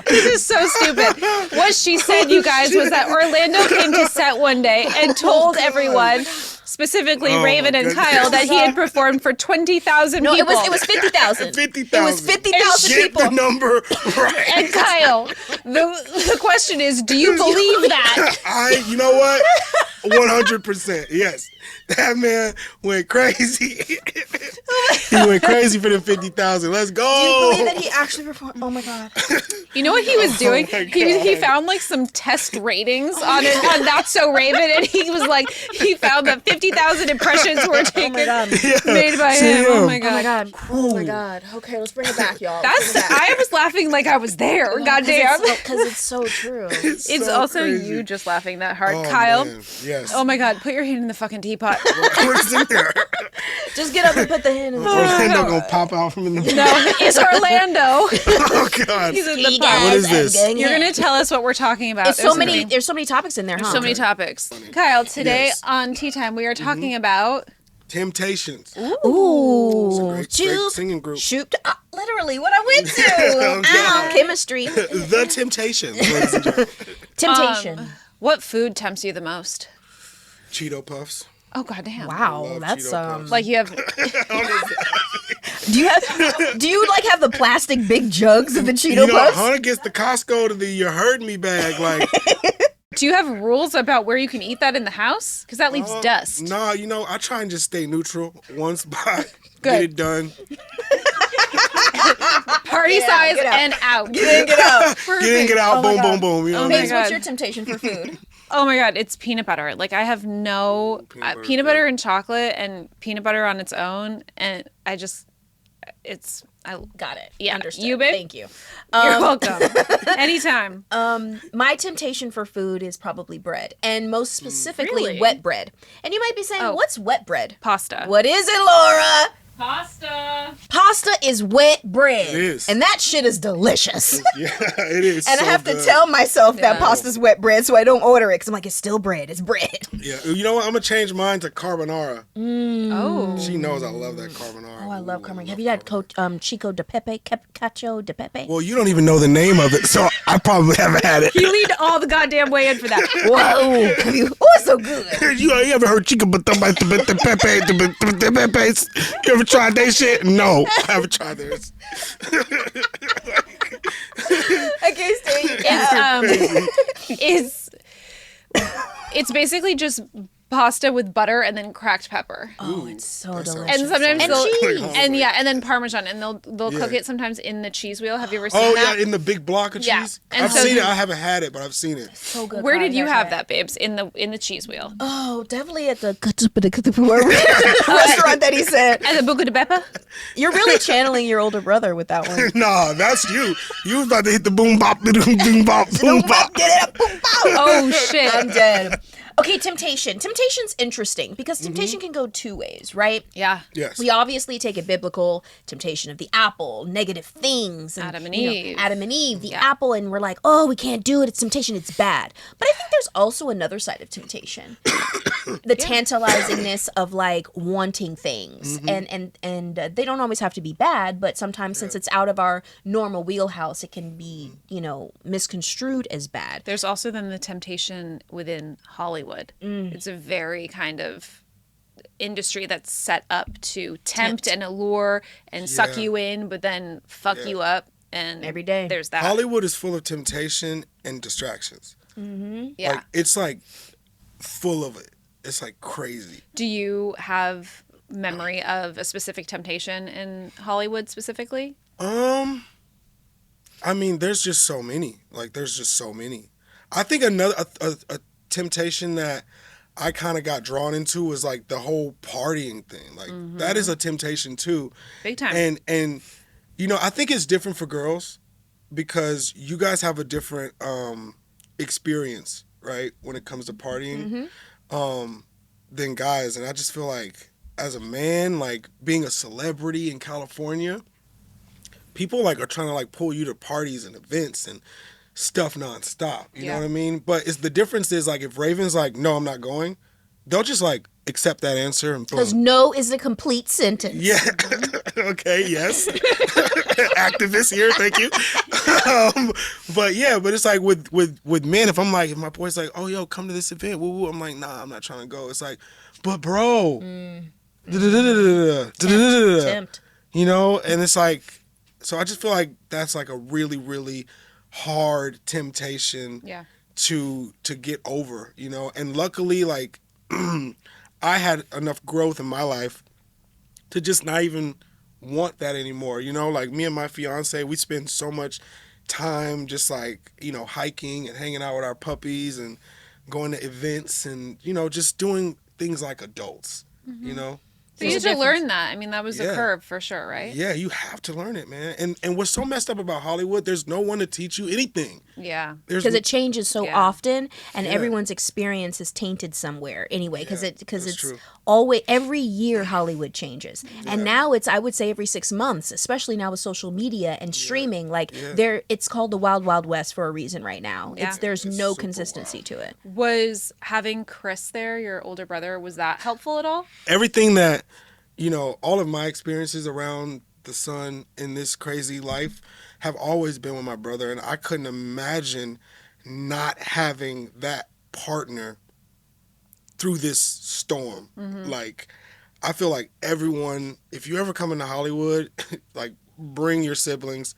This is so stupid. What she said, you guys, was that Orlando came to set one day and told everyone, specifically Raven and Kyle, that he had performed for 20,000 No, people. it was 50,000. 50,000. It was 50,000 Get people. the number right. And Kyle, the question is, do you believe that? You know what? 100%. Yes. That man went crazy. He went crazy for the 50,000. Let's go. Do you believe that he actually performed? Oh my god. You know what he was doing? my He God. found like some test ratings on Not So Raven, and he was like, he found that 50,000 impressions were taken, made by him. Oh my god. Oh my god. Okay, let's bring it back, y'all. I was laughing like I was there. Goddamn. Because it's so true. It's so also crazy. you just laughing that hard, Oh, Kyle. man. Yes. Oh my god, put your hand in the fucking teapot. What's in there? Just get up and put the hand in the Orlando gonna pop out from in the. No, it's Orlando. Oh god. He's in Hey, the guys, What is this? I'm going You're in. gonna tell us what we're talking about. There's so many topics in there, huh? So many topics. Kyle, today Yes. on Tea Time, we are talking about Temptations. Ooh. Great Shoot. singing group. Shoot. Literally what I went to. Oh, God. Chemistry. The Temptations. Ladies and gentlemen. Temptation. what food tempts you the most. Cheeto Puffs. Oh goddamn! Wow, love that's Cheeto Puffs. Like you have. Do you like have the plastic big jugs of the Cheeto You know, Puffs? Hunter gets the Costco to the you heard me bag. Like, Do you have rules about where you can eat that in the house? Because that leaves dust. nah, you know, I try and just stay neutral. One spot, Good. get it done. Party size get out. and out. Get out. Get in, get out, boom, boom, boom. You know Oh what my I Babes, mean? God. what's your temptation for food? Oh my god, it's peanut butter. Like I have no peanut butter and chocolate and peanut butter on its own, and I Got it. Yeah. Understood. You, babe? Thank you. You're welcome. Anytime. My temptation for food is probably bread, and most specifically Really? wet bread. And you might be saying, Oh. what's wet bread? Pasta. What is it, Laura? Pasta. Pasta is wet bread. It is. And that shit is delicious. Yeah, it is. And so I have to good. tell myself that Yeah. pasta's wet bread so I don't order it because I'm like, it's still bread. It's bread. Yeah, you know what? I'm gonna change mine to carbonara. Oh. She knows I love that carbonara. Oh, I love carbonara. Have you had Chico de Pepe? Cacio de Pepe? Well, you don't even know the name of it, so I probably haven't had it. You lead all the goddamn way in for that. Whoa. Oh, it's so good. You ever heard chicken but the pepe? You ever tried that shit? No, I haven't tried this. I can't stay. Yeah. It's basically just pasta with butter and then cracked pepper. Oh, it's so delicious. And sometimes and they'll cheese. and then Parmesan, and they'll cook it sometimes in the cheese wheel. Have you ever seen Oh that? yeah, in the big block of cheese. And I've seen it. I haven't had it, but I've seen it. So good. Where did you have that, babes? In the cheese wheel. Oh, definitely at the restaurant that he said. At the Buca de Beppa? You're really channeling your older brother with that one. Nah, that's you. You was about to hit the boom bop, boom bop, boom bop. Get it up, boom, bop. Oh shit. I'm dead. Okay, temptation. Temptation's interesting because temptation can go two ways, right? Yeah. Yes. We obviously take it biblical, temptation of the apple, negative things. And, Adam and Eve. Adam and Eve, the apple, and we're like, oh, we can't do it. It's temptation. It's bad. But I think there's also another side of temptation. The tantalizingness of like wanting things. And they don't always have to be bad, but sometimes since it's out of our normal wheelhouse, it can be, misconstrued as bad. There's also then the temptation within Hollywood. It's a very kind of industry that's set up to tempt and allure and suck you in, but then fuck you up. And every day there's that. Hollywood is full of temptation and distractions. Yeah. Like, it's like full of it. It's like crazy. Do you have memory of a specific temptation in Hollywood specifically? I mean, there's just so many. Like, there's just so many. I think another a temptation that I kind of got drawn into was like the whole partying thing. Like that is a temptation too. Big time. And I think it's different for girls because you guys have a different experience, right, when it comes to partying than guys. And I just feel like as a man, like being a celebrity in California, people like are trying to like pull you to parties and events and stuff nonstop. You know what I mean? But the difference is like if Raven's like, no, I'm not going, they'll just like accept that answer and boom. Because no is a complete sentence. Yeah. Okay. Yes. Activist here. Thank you. But it's like with men, if my boy's like, oh yo, come to this event, woo woo, I'm like, nah, I'm not trying to go. It's like, but bro, Tempt. and it's like, so I just feel like that's like a really, really hard temptation to get over, and luckily like I had enough growth in my life to just not even want that anymore. Like me and my fiance, we spend so much time just like, hiking and hanging out with our puppies and going to events and, just doing things like adults, So you should learn that. I mean, that was a curve for sure, right? Yeah, you have to learn it, man. And what's so messed up about Hollywood, there's no one to teach you anything. Yeah. Because it changes so often, and everyone's experience is tainted somewhere anyway. Because it's true. always every year Hollywood changes, and now it's I would say every 6 months, especially now with social media and streaming. Like it's called the Wild Wild West for a reason right now. Yeah. There's no consistency to it. Was having Chris there, your older brother, was that helpful at all? Everything that, all of my experiences around the sun in this crazy life have always been with my brother. And I couldn't imagine not having that partner through this storm. Like, I feel like everyone, if you ever come into Hollywood, like, bring your siblings,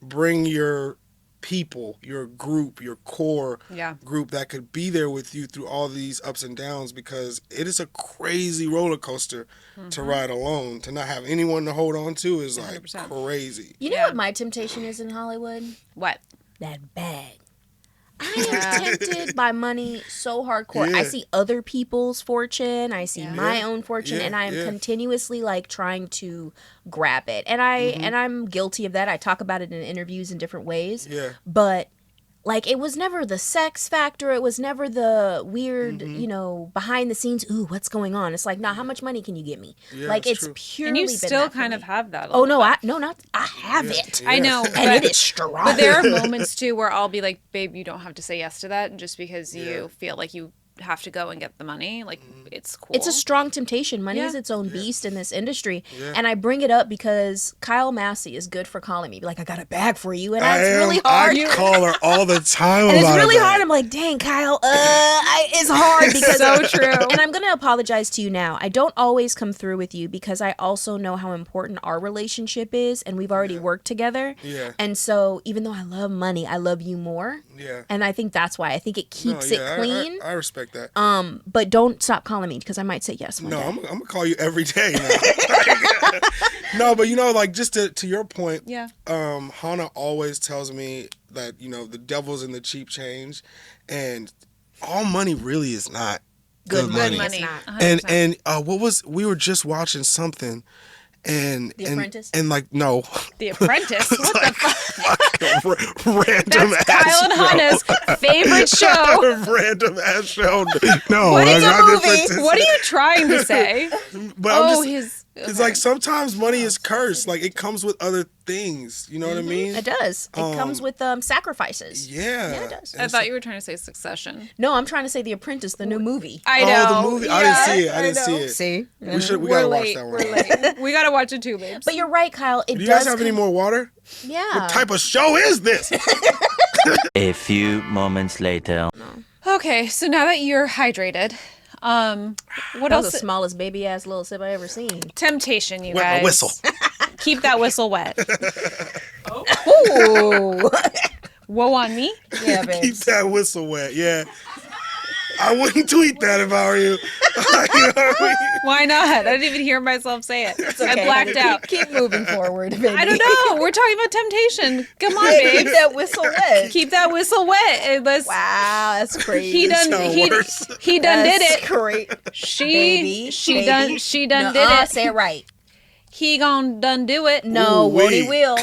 bring your people, your group, your core group that could be there with you through all these ups and downs, because it is a crazy roller coaster to ride alone. To not have anyone to hold on to is like 100%. Crazy. You know what my temptation is in Hollywood? What? That bag. I am tempted by money so hardcore. I see other people's fortune. I see my own fortune, and I am continuously like trying to grab it. And I'm guilty of that. I talk about it in interviews in different ways. Yeah. But like it was never the sex factor. It was never the weird, behind the scenes. Ooh, what's going on? It's like, nah. How much money can you give me? Yeah, like it's true. purely. And you been still that for kind me. of have that. Oh no, I have it. I know, and it is strong. But there are moments too where I'll be like, babe, you don't have to say yes to that just because you feel like you have to go and get the money. Like it's cool. It's a strong temptation. Money is its own beast in this industry. Yeah. And I bring it up because Kyle Massey is good for calling me. Be like, I got a bag for you. And it's really hard. I call her all the time and about it's really that. hard. I'm like, dang, Kyle, it's hard because so true. And I'm going to apologize to you now. I don't always come through with you because I also know how important our relationship is, and we've already worked together. Yeah. And so even though I love money, I love you more. Yeah. And I think that's why. I think it keeps it clean. I respect that. But don't stop calling me because I might say yes one day. I'm going to call you every day now. No, but like just to your point, Hannah always tells me that, the devil's in the cheap change, and all money really is not good money. It's not. And we were just watching something. And The Apprentice? And no. The Apprentice? What like the fuck? Random That's Kyle and Hannah's favorite show. Random ass show. No, what is not a movie? The Apprentice. What are you trying to say? But it's like sometimes money is cursed. Like it comes with other things. You know what I mean? It does. It comes with sacrifices. Yeah. Yeah, it does. I thought you were trying to say Succession. No, I'm trying to say The Apprentice, the new movie. I know. Oh, the movie. I didn't see it. I didn't see it. See? We gotta watch that one. We're late. We gotta watch it too, babes. But you're right, Kyle. Do you guys have any more water? Yeah. What type of show is this? A few moments later. Okay, so now that you're hydrated, what else? That was the smallest baby ass little sip I ever seen. Temptation, you Wet guys. my whistle. Keep that whistle wet. Ooh. Whoa on me. Yeah, babe. Keep that whistle wet. Yeah. I wouldn't tweet that if I were you. Why not? I didn't even hear myself say it. Okay, I blacked out. Keep moving forward, baby. I don't know. We're talking about temptation. Come on, babe. Keep that whistle wet. Keep that whistle wet. Wow, that's crazy. He done did it. Great. She done did it. Say it right. He gon' done do it. No, won't he will.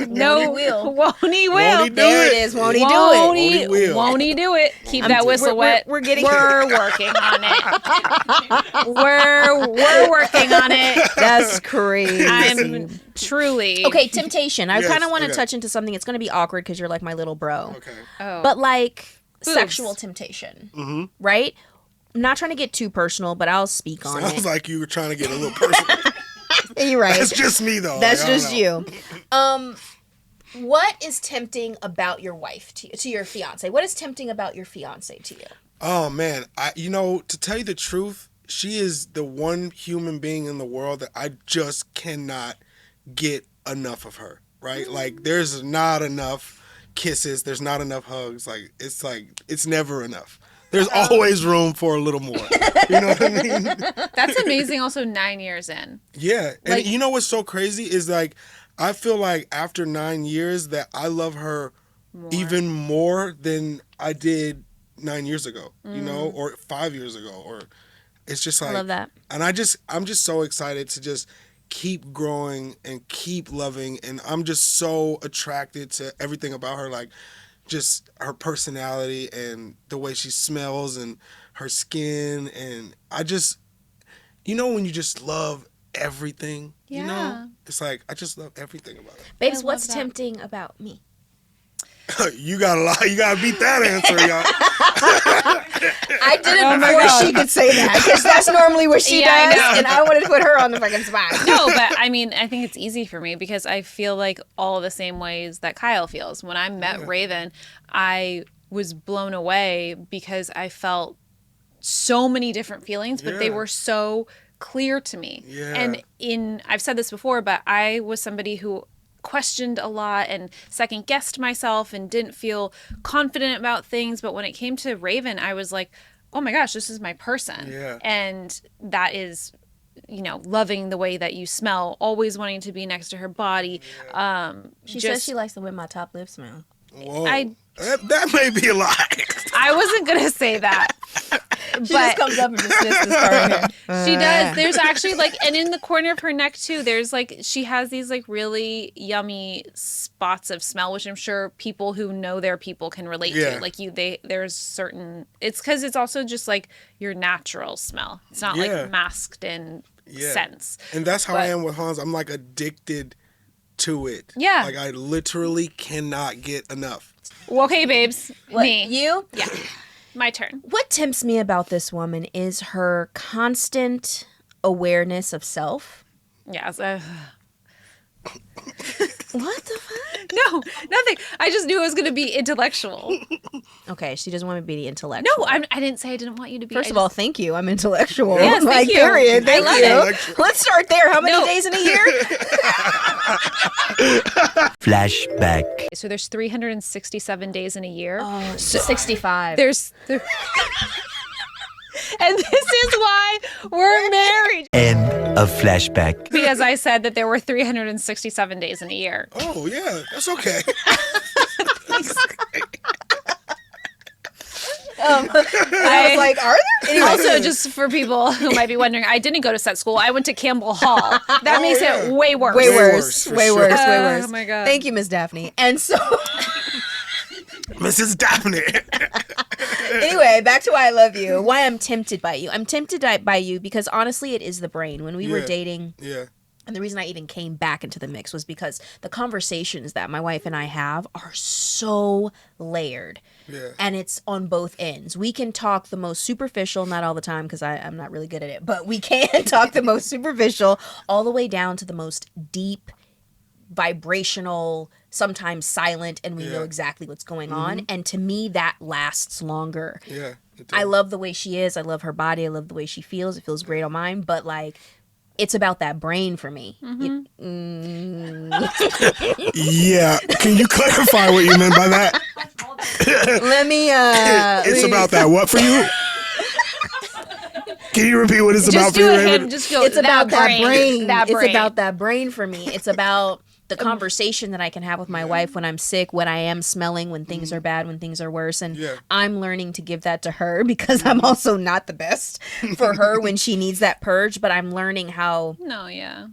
No, won't he will. Won't he will. Won't he do There it? it is. Won't he do it? Won't he do it? Keep that whistle wet. We're getting. We're working on it. We're working on it. That's crazy. I'm truly okay. Temptation. I Yes, kind of want to okay. touch into something. It's going to be awkward because you're like my little bro. Okay. Oh. But like Boobs. sexual temptation, right? I'm not trying to get too personal, but I'll speak on Sounds it. like you were trying to get a little personal. You're right. That's just me though. That's Like, I just don't know. you. What is tempting about your wife to your fiance? What is tempting about your fiance to you? Oh man, to tell you the truth, she is the one human being in the world that I just cannot get enough of her. Right? Like there's not enough kisses, there's not enough hugs. Like it's never enough. There's always room for a little more. You know what I mean? That's amazing. Also, 9 years in. Yeah. And you know what's so crazy is like, I feel like after 9 years that I love her even more than I did 9 years ago, or 5 years ago. Or it's just like, I love that. And I'm just so excited to just keep growing and keep loving. And I'm just so attracted to everything about her. Like, just her personality and the way she smells and her skin. And I just, when you just love everything, it's like, I just love everything about it. Babes, what's tempting about me? You gotta lie. You gotta beat that answer, y'all. I did it before she could say that because that's normally what she does, and I wanted to put her on the fucking spot. No, but I mean, I think it's easy for me because I feel like all the same ways that Kyle feels. When I met Raven, I was blown away because I felt so many different feelings, but they were so clear to me. Yeah. And I've said this before, but I was somebody who questioned a lot and second guessed myself and didn't feel confident about things. But when it came to Raven, I was like, oh my gosh, this is my person. Yeah. And that is, loving the way that you smell, always wanting to be next to her body. Yeah. She says she likes the way my top lip smell. Whoa. That may be a lie. I wasn't going to say that. She just comes up and just sniffs this part here. She does. There's actually and in the corner of her neck too, there's she has these really yummy spots of smell, which I'm sure people who know their people can relate to. There's certain, it's because it's also just your natural smell. It's not masked in scents. And that's how I am with Hans. I'm addicted to it. Yeah. I literally cannot get enough. Well, okay, babes. What, me. You? Yeah. My turn. What tempts me about this woman is her constant awareness of self. Yeah. What the fuck? No, nothing. I just knew it was going to be intellectual. Okay, she doesn't want me to be intellectual. No, I didn't say I didn't want you to be. First of all, thank you. I'm intellectual. Yes, thank you. Period. Thank love you. Let's start there. How many days in a year? Flashback. So there's 367 days in a year. Oh, 65. And this is why we're married. End of flashback. Because I said that there were 367 days in a year. Oh, yeah. That's okay. I was like, are there? Anyway. Also, just for people who might be wondering, I didn't go to set school. I went to Campbell Hall. That makes it way worse. Way worse. for Way sure. worse. Way worse. Oh, my God. Thank you, Miss Daphne. And so... Mrs. Daphne. Anyway, back to why I love you. Why I'm tempted by you. I'm tempted by you because honestly, it is the brain. When we were dating, and the reason I even came back into the mix was because the conversations that my wife and I have are so layered. Yeah. And it's on both ends. We can talk the most superficial, not all the time because I'm not really good at it, but we can talk the most superficial all the way down to the most deep, vibrational, sometimes silent, and we know exactly what's going on. And to me, that lasts longer. Yeah. I love the way she is. I love her body. I love the way she feels. It feels great on mine. But like, it's about that brain for me. Yeah. Can you clarify what you meant by that? Let me. It's about that what for you? Can you repeat what it's about for you, Raven? It's about that brain. That brain. It's about that brain for me. It's about the conversation that I can have with my wife when I'm sick, when I am smelling, when things are bad, when things are worse. And I'm learning to give that to her because I'm also not the best for her when she needs that purge. But I'm learning how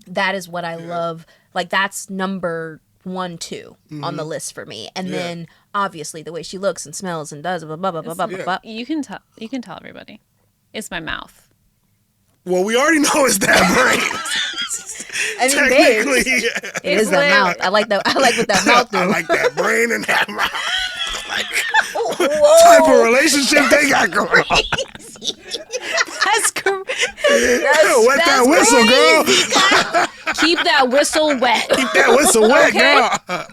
that is what I love. Like, that's number 1, 2 on the list for me. And then obviously the way she looks and smells and does blah, blah, blah, blah, blah, blah, blah. You can tell everybody. It's my mouth. Well, we already know it's that brain. I mean, technically, it is that mouth. I like what that mouth do. I like that brain and that mouth. Like, what type of relationship they got going on? That's wet that whistle, girl. Keep that whistle wet. Keep that whistle wet, girl. Okay.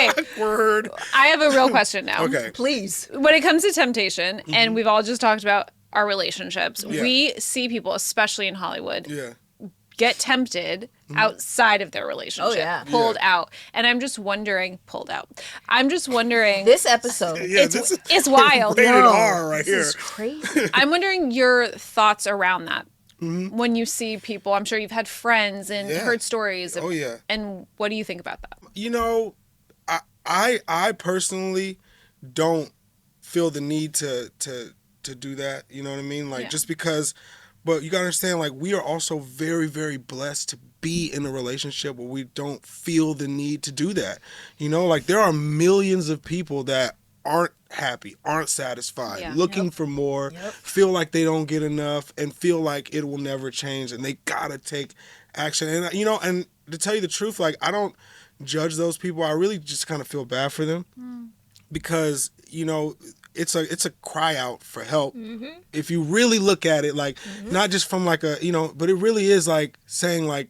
Awkward. I have a real question now. Okay. Please. When it comes to temptation, and we've all just talked about our relationships, we see people, especially in Hollywood, get tempted outside of their relationship, pulled out. And I'm just wondering, I'm just wondering. This episode, it's wild. Rated R right here. This is crazy. I'm wondering your thoughts around that. When you see people, I'm sure you've had friends and heard stories. And what do you think about that? You know, I personally don't feel the need to do that. You know what I mean? Like, just because, but you gotta understand, like, we are also very, very blessed to be in a relationship where we don't feel the need to do that. You know, like, there are millions of people that aren't happy, aren't satisfied, looking for more, feel like they don't get enough, and feel like it will never change, and they gotta take action. And, you know, and to tell you the truth, like, I don't judge those people. I really just kind of feel bad for them because, you know, it's a cry out for help. If you really look at it, like, not just from like a, you know, but it really is like saying, like,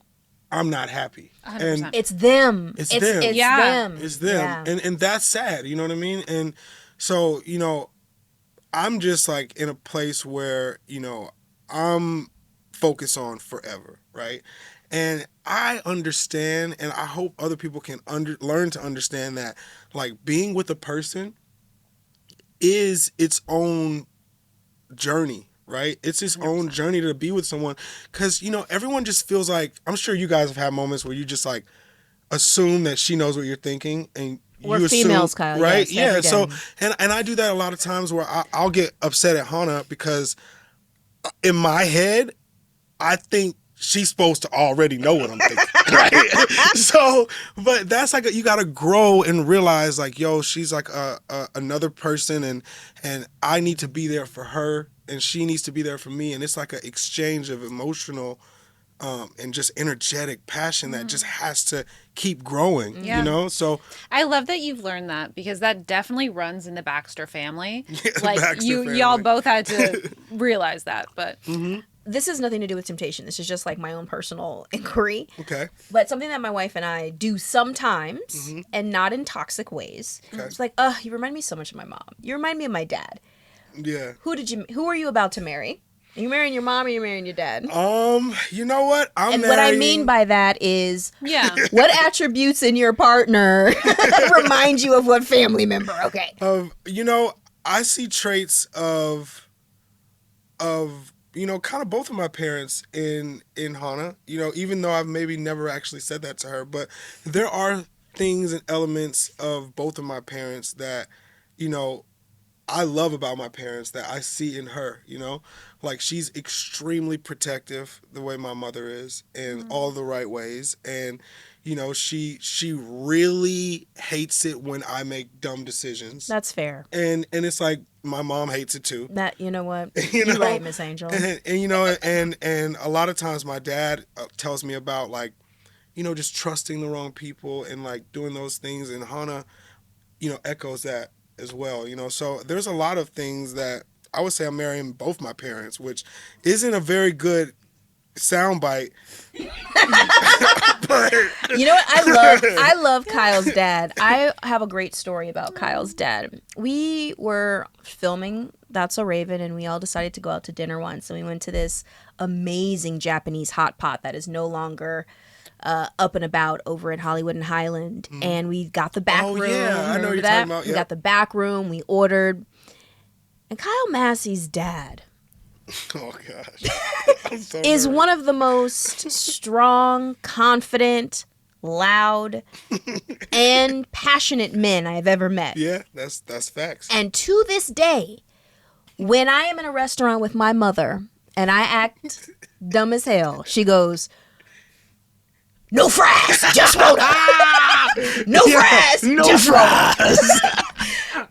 I'm not happy. 100%. And it's them. It's them. It's them. It's them. Yeah. And that's sad, you know what I mean? And so, you know, I'm just like in a place where, you know, I'm focused on forever, right? And I understand, and I hope other people can learn to understand that, like, being with a person is its own journey, right? It's its 100%. Own journey to be with someone. Because, you know, everyone just feels like, I'm sure you guys have had moments where you just like assume that she knows what you're thinking, and we're you females, assume, Kyle. right? Yes, so, and I do that a lot of times where I'll get upset at Hannah because in my head, I think she's supposed to already know what I'm thinking, right? So, but that's like, you gotta grow and realize, like, yo, she's like another person, and I need to be there for her, and she needs to be there for me, and it's like an exchange of emotional and just energetic passion that just has to keep growing, you know? So I love that you've learned that, because that definitely runs in the Baxter family. Like Baxter family. y'all both had to realize that, but This has nothing to do with temptation. This is just like my own personal inquiry. Okay. But something that my wife and I do sometimes, and not in toxic ways. Okay. It's like, you remind me so much of my mom. You remind me of my dad. Yeah. Who are you about to marry? Are you marrying your mom or are you marrying your dad? You know what? What I mean by that is, yeah. what attributes in your partner remind you of what family member? Okay. You know, I see traits of you know, kind of both of my parents in Hannah. You know, even though I've maybe never actually said that to her, but there are things and elements of both of my parents that, you know, I love about my parents that I see in her, you know? Like, she's extremely protective the way my mother is in all the right ways. And, you know, she really hates it when I make dumb decisions. That's fair. And it's like, my mom hates it too. That, you know what? You're right, Miss Angel. And you know, and a lot of times my dad tells me about, like, you know, just trusting the wrong people and, like, doing those things. And Hannah, you know, echoes that as well, you know. So there's a lot of things that I would say I'm marrying both my parents, which isn't a very good soundbite. But you know what? I love Kyle's dad. I have a great story about Kyle's dad. We were filming That's So Raven, and we all decided to go out to dinner once, and we went to this amazing Japanese hot pot that is no longer up and about over in Hollywood and Highland. And we got the back room. Yeah, I know what you're that? talking about. We got the back room. We ordered. And Kyle Massey's dad oh gosh, I'm so is nervous. one of the most strong, confident, loud, and passionate men I've ever met. Yeah, that's facts. And to this day, when I am in a restaurant with my mother and I act dumb as hell, she goes, "No fries, just water. No fries, just water."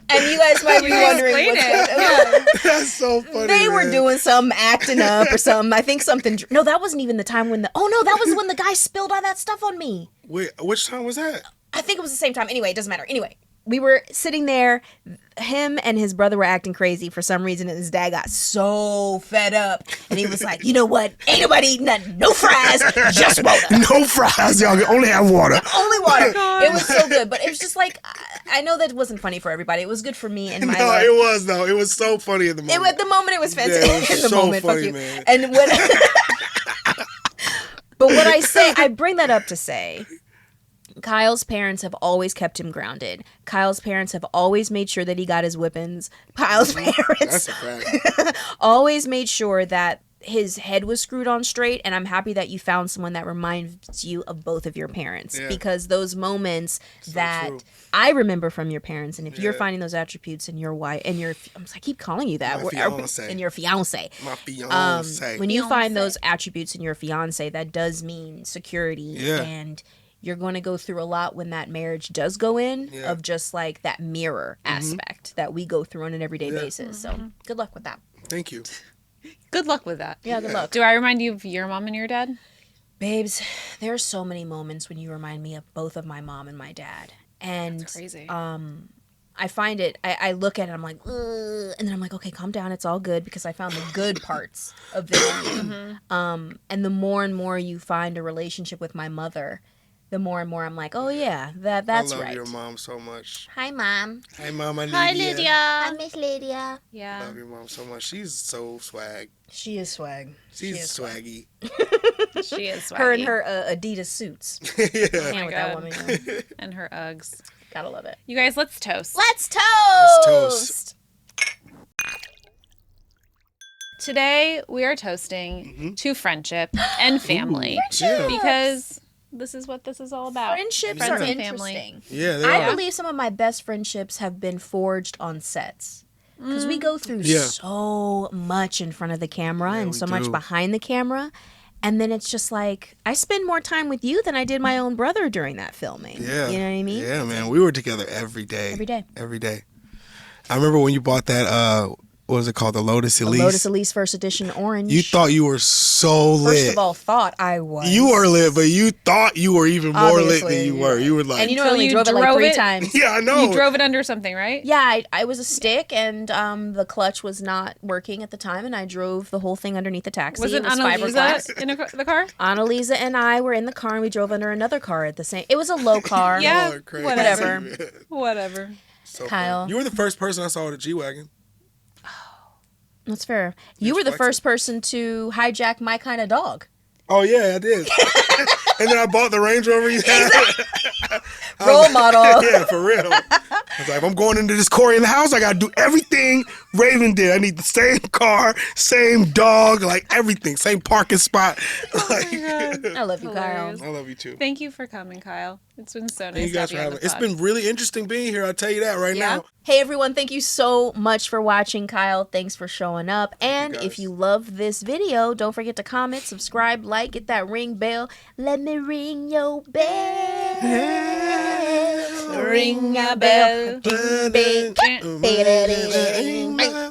And you guys might be wondering what's going on. That's so funny. They were man. doing something, acting up or something. I think something. No, that wasn't even the time when that was when the guy spilled all that stuff on me. Wait, which time was that? I think it was the same time. Anyway, it doesn't matter. Anyway, we were sitting there. Him and his brother were acting crazy for some reason, and his dad got so fed up. And he was like, "You know what? Ain't nobody eating nothing. No fries, just water. No fries, y'all can only have water. Only water." It was so good. But it was just like, I know that wasn't funny for everybody. It was good for me and my No, life. it was though. It was so funny at the moment. At the moment, it was fantastic. Yeah, it was in the so moment, funny, fuck you. man. And when, but what I bring that up to say, Kyle's parents have always kept him grounded. Kyle's parents have always made sure that he got his whippings. Kyle's parents That's a fact. always made sure that his head was screwed on straight, and I'm happy that you found someone that reminds you of both of your parents, because those moments that true. I remember from your parents, and if you're finding those attributes in your wife and I keep calling you that, My fiance. in your fiance, My fiance. when you find those attributes in your fiance, that does mean security, and you're going to go through a lot when that marriage does go in, of just like that mirror aspect that we go through on an everyday basis. So good luck with that. Thank you. Good luck with that. Yeah, good luck. Do I remind you of your mom and your dad? Babes, there are so many moments when you remind me of both of my mom and my dad. And That's crazy. I find it, I look at it, I'm like, ugh, and then I'm like, okay, calm down, it's all good, because I found the good parts of them. And the more and more you find a relationship with my mother, the more and more I'm like, oh yeah, that's I love right. your mom so much. Hi, Mom. Hi, Mama Lydia. Hi, Lydia. I miss Lydia. Yeah. Love your mom so much. She's so swag. She is swag. She's swaggy. She is swaggy. Her and her Adidas suits. Yeah. Can't with that God. woman. And her Uggs. Gotta love it. You guys, let's toast. Let's toast! Let's toast. Today, we are toasting to friendship and family. Yeah. Because this is what this is all about. Friendships Friends are and interesting. Yeah, they I are. believe some of my best friendships have been forged on sets. Because we go through so much in front of the camera and we so much do. behind the camera. And then it's just like, I spend more time with you than I did my own brother during that filming. Yeah. You know what I mean? Yeah, man. We were together every day. Every day. Every day. I remember when you bought that what was it called? The Lotus Elise. Lotus Elise First Edition Orange. You thought you were so lit. First of all, thought I was. You were lit, but you thought you were even more lit than you were. You were like, and you know, I only drove it like 3 times. Yeah, I know. You drove it under something, right? Yeah, I was a stick, and the clutch was not working at the time, and I drove the whole thing underneath the taxi. Was it Annalisa in the car? Annalisa and I were in the car, and we drove under another car at the same. It was a low car. Yeah, whatever. Whatever. So Kyle, fun. You were the first person I saw with a G-Wagon. That's fair. You were the first person to hijack my kind of dog. Oh, yeah, I did. And then I bought the Range Rover you had. Role model. Yeah, for real. I was like, if I'm going into this Cory in the house, I got to do everything Raven did. I need the same car, same dog, like everything. Same parking spot. Oh my God. I love you, Kyle. I love you, too. Thank you for coming, Kyle. It's been so nice Thank you guys to have you on the It's pod. been really interesting being here. I'll tell you that right now. Hey, everyone. Thank you so much for watching, Kyle. Thanks for showing up. And if you love this video, don't forget to comment, subscribe, like, get that ring bell. Let me ring your bell. Ring a bell. Bing, bing, bing, bing, bing.